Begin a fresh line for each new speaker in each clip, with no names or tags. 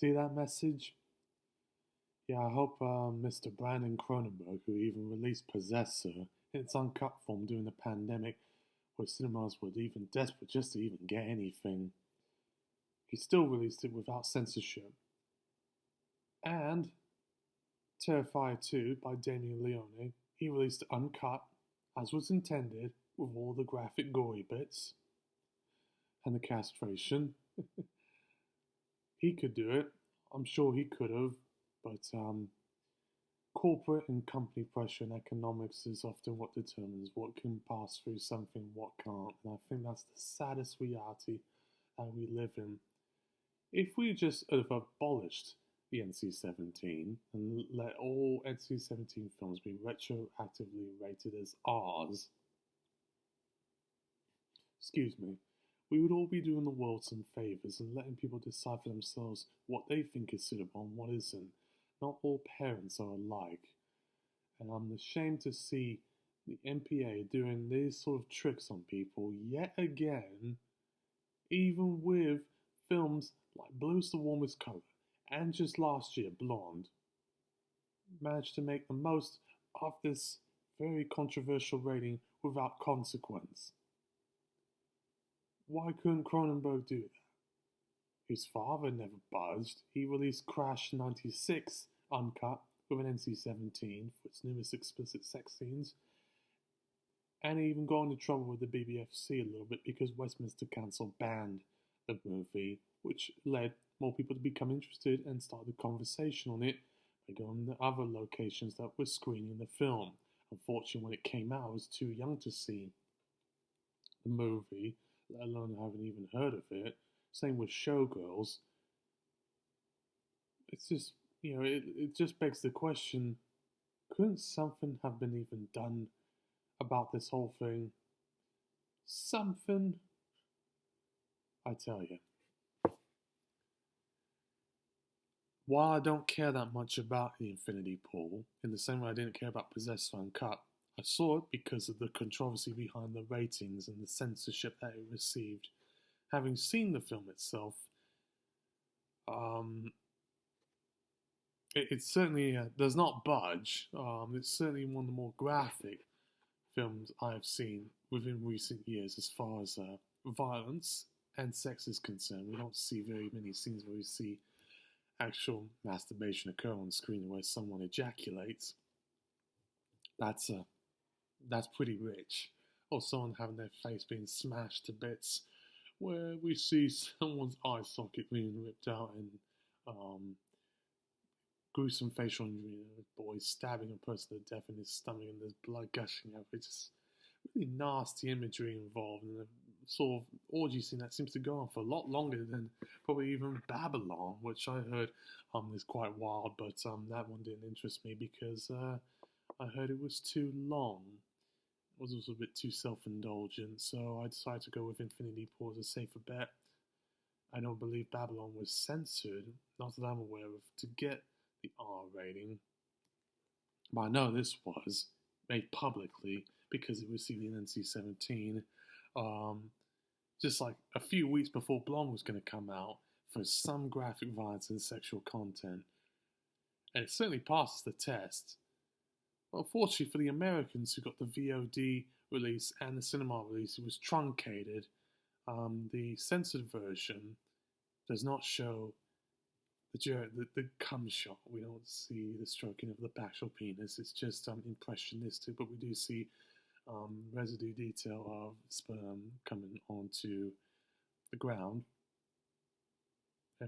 See that message? Yeah, I hope Mr. Brandon Cronenberg, who even released Possessor in its uncut form during the pandemic, where cinemas were even desperate just to even get anything, he still released it without censorship. And Terrifier 2 by Damien Leone, he released it uncut, as was intended, with all the graphic gory bits and the castration. He could do it. I'm sure he could have, but corporate and company pressure and economics is often what determines what can pass through something, what can't. And I think that's the saddest reality that we live in. If we just have abolished the NC-17 and let all NC-17 films be retroactively rated as R's, excuse me, we would all be doing the world some favours and letting people decide for themselves what they think is suitable and what isn't. Not all parents are alike. And I'm ashamed to see the MPA doing these sort of tricks on people yet again, even with films like Blue's the Warmest Colour and just last year, Blonde, managed to make the most of this very controversial rating without consequence. Why couldn't Cronenberg do that? His father never budged. He released Crash 96 uncut with an NC-17 for its newest explicit sex scenes, and he even got into trouble with the BBFC a little bit because Westminster Council banned the movie, which led more people to become interested and start the conversation on it by going to other locations that were screening the film. Unfortunately, when it came out, I was too young to see the movie, let alone having even heard of it. Same with Showgirls. It's just, it just begs the question, couldn't something have been even done about this whole thing? Something? I tell you. While I don't care that much about the Infinity Pool, in the same way I didn't care about Possessor Uncut, I saw it because of the controversy behind the ratings and the censorship that it received. Having seen the film itself, it certainly does not budge. It's certainly one of the more graphic films I have seen within recent years as far as violence and sex is concerned. We don't see very many scenes where we see actual masturbation occur on screen where someone ejaculates. That's pretty rich. Or someone having their face being smashed to bits, where we see someone's eye socket being ripped out and gruesome facial injury, a boy stabbing a person to death in his stomach and there's blood gushing out. It's just really nasty imagery involved and a sort of orgy scene that seems to go on for a lot longer than probably even Babylon, which I heard is quite wild, but that one didn't interest me because I heard it was too long. It was also a bit too self-indulgent, so I decided to go with Infinity Pool as a safer bet. I don't believe Babylon was censored, not that I'm aware of, to get the R rating. But I know this was made publicly because it received an NC-17 just like a few weeks before Blonde was going to come out for some graphic violence and sexual content. And it certainly passes the test. Unfortunately for the Americans who got the VOD release and the cinema release, it was truncated. The censored version does not show the cum shot. We don't see the stroking of the actual penis. It's just impressionistic, but we do see residue detail of sperm coming onto the ground.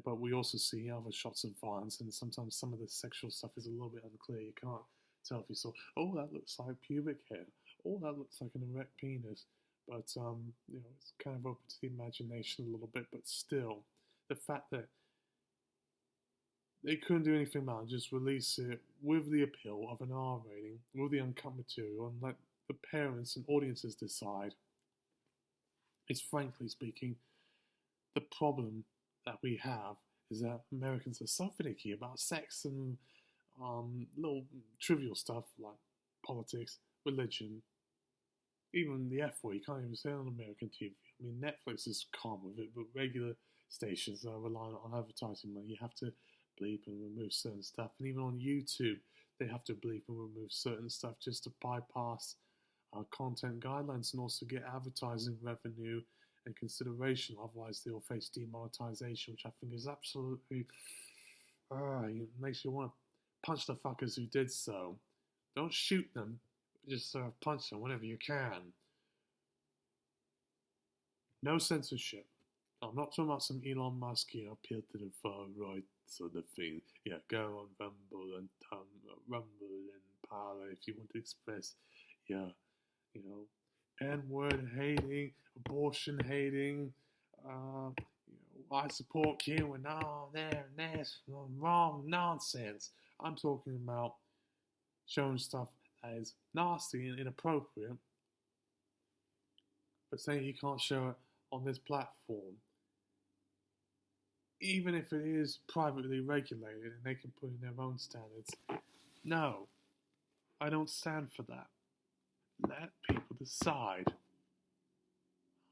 But we also see other shots of violence, and sometimes some of the sexual stuff is a little bit unclear. You can't tell if you saw, oh, that looks like pubic hair. Oh, that looks like an erect penis. But, it's kind of open to the imagination a little bit. But still, the fact that they couldn't do anything about it, just release it with the appeal of an R rating, with the uncut material, and let the parents and audiences decide, is frankly speaking, the problem that we have is that Americans are so finicky about sex and little trivial stuff like politics, religion, even the F word. You can't even say it on American TV. I mean, Netflix is calm with it, but regular stations are relying on advertising money. You have to bleep and remove certain stuff, and even on YouTube, they have to bleep and remove certain stuff just to bypass content guidelines and also get advertising revenue and consideration. Otherwise, they'll face demonetization, which I think is absolutely it makes you want to punch the fuckers who did so. Don't shoot them, just punch them whenever you can. No censorship. I'm not talking about some Elon Musk, appeal to the far right sort of thing. Yeah, go on Rumble and Parler if you want to express your, N-word hating, abortion hating, I support you and all there and this wrong nonsense. I'm talking about showing stuff that is nasty and inappropriate, but saying you can't show it on this platform, even if it is privately regulated and they can put in their own standards. No, I don't stand for that. Let people decide.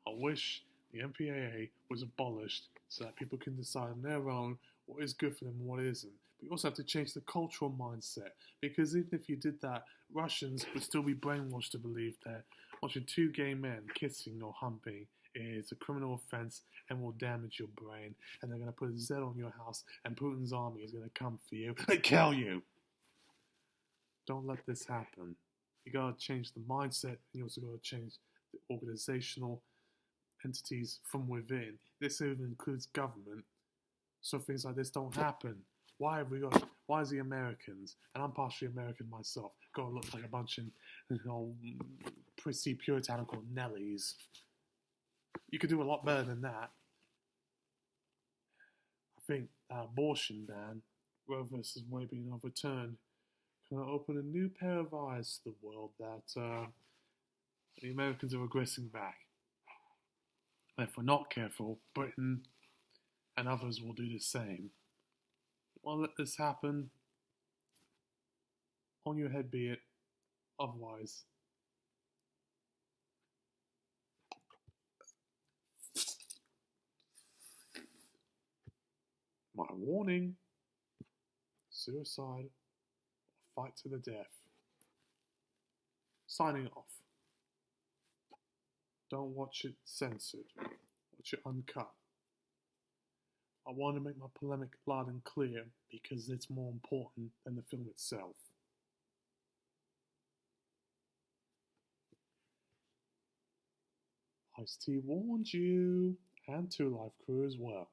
I wish the MPAA was abolished so that people can decide on their own what is good for them and what isn't. But you also have to change the cultural mindset, because even if you did that, Russians would still be brainwashed to believe that watching two gay men kissing or humping is a criminal offense and will damage your brain, and they're going to put a Z on your house, and Putin's army is going to come for you and kill you. Don't let this happen. You got to change the mindset, and you also got to change the organizational entities from within. This even includes government, so things like this don't happen. Why is the Americans, and I'm partially American myself, got to look like a bunch of prissy puritanical Nellies? You could do a lot better than that. I think that abortion ban, Roe versus Wade being overturned, can open a new pair of eyes to the world that the Americans are regressing back. And if we're not careful, Britain and others will do the same. Well, let this happen. On your head be it. Otherwise, my warning: suicide or fight to the death. Signing off. Don't watch it censored. Watch it uncut. I want to make my polemic loud and clear because it's more important than the film itself. Ice-T warned you, and 2 Live Crew as well.